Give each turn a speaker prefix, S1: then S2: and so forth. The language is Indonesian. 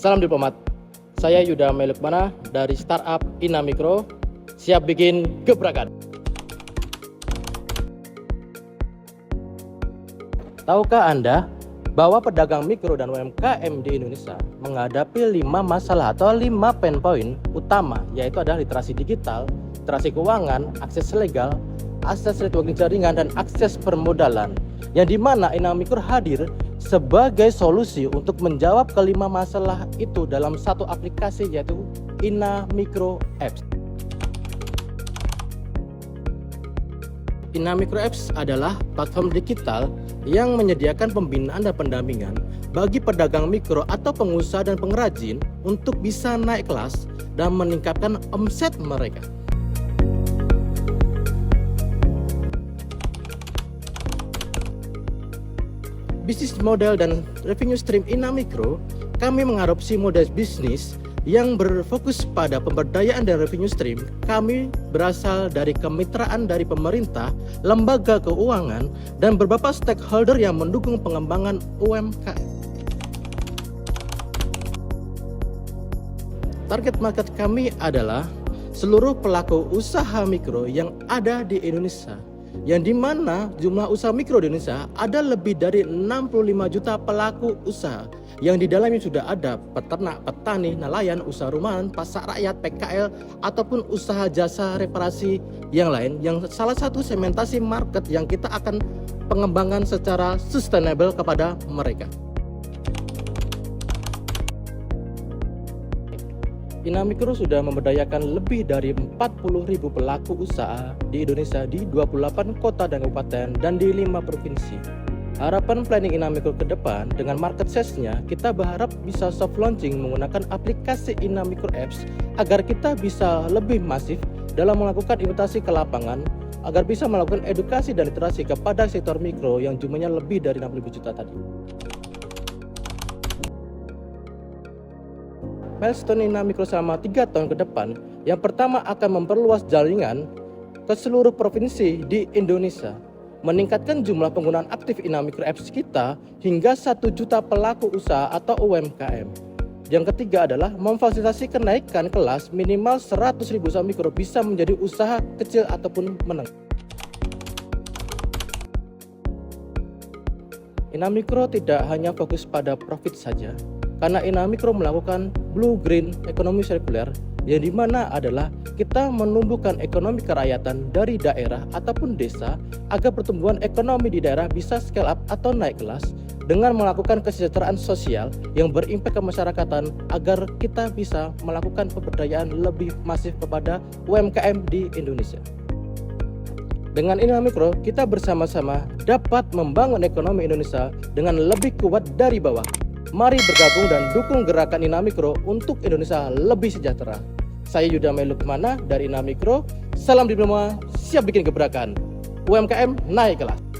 S1: Salam diplomat. Saya Yuda Melukmana dari startup Ina Mikro, siap bikin gebrakan. Tahukah Anda bahwa pedagang mikro dan UMKM di Indonesia menghadapi 5 masalah atau 5 pain point utama, yaitu adalah literasi digital, literasi keuangan, akses legal, akses networking jaringan, dan akses permodalan, yang dimana Ina Mikro hadir sebagai solusi untuk menjawab kelima masalah itu dalam satu aplikasi, yaitu Ina Mikro Apps. Ina Mikro Apps adalah platform digital yang menyediakan pembinaan dan pendampingan bagi pedagang mikro atau pengusaha dan pengrajin untuk bisa naik kelas dan meningkatkan omset mereka. Bisnis model dan revenue stream Ina Mikro, kami mengadopsi model bisnis yang berfokus pada pemberdayaan dan revenue stream. Kami berasal dari kemitraan dari pemerintah, lembaga keuangan, dan beberapa stakeholder yang mendukung pengembangan UMKM. Target market kami adalah seluruh pelaku usaha mikro yang ada di Indonesia, yang dimana jumlah usaha mikro di Indonesia ada lebih dari 65 juta pelaku usaha, yang di dalamnya sudah ada peternak, petani, nelayan, usaha rumahan, pasar rakyat, PKL, ataupun usaha jasa reparasi yang lain, yang salah satu segmentasi market yang kita akan pengembangan secara sustainable kepada mereka. Ina Mikro sudah memberdayakan lebih dari 40.000 pelaku usaha di Indonesia di 28 kota dan kabupaten dan di 5 provinsi. Harapan planning Ina Mikro ke depan dengan market size-nya, kita berharap bisa soft launching menggunakan aplikasi Ina Mikro Apps agar kita bisa lebih masif dalam melakukan inovasi ke lapangan, agar bisa melakukan edukasi dan literasi kepada sektor mikro yang jumlahnya lebih dari 60 juta tadi. Milestone Ina Mikro selama 3 tahun ke depan, yang pertama akan memperluas jaringan ke seluruh provinsi di Indonesia, meningkatkan jumlah penggunaan aktif Ina Mikro Apps kita hingga 1 juta pelaku usaha atau UMKM. Yang ketiga adalah memfasilitasi kenaikan kelas minimal 100.000 usaha mikro bisa menjadi usaha kecil ataupun menengah. Ina Mikro tidak hanya fokus pada profit saja, karena Ina Mikro melakukan blue green ekonomi sirkuler, yang dimana adalah kita menumbuhkan ekonomi kerakyatan dari daerah ataupun desa agar pertumbuhan ekonomi di daerah bisa scale up atau naik kelas dengan melakukan kesejahteraan sosial yang berimpak kemasyarakatan agar kita bisa melakukan pemberdayaan lebih masif kepada UMKM di Indonesia. Dengan Ina Mikro, kita bersama-sama dapat membangun ekonomi Indonesia dengan lebih kuat dari bawah. Mari bergabung dan dukung gerakan Ina Mikro untuk Indonesia lebih sejahtera. Saya Yuda Melukmana dari Ina Mikro. Salam diploma, siap bikin gebrakan. UMKM naik kelas.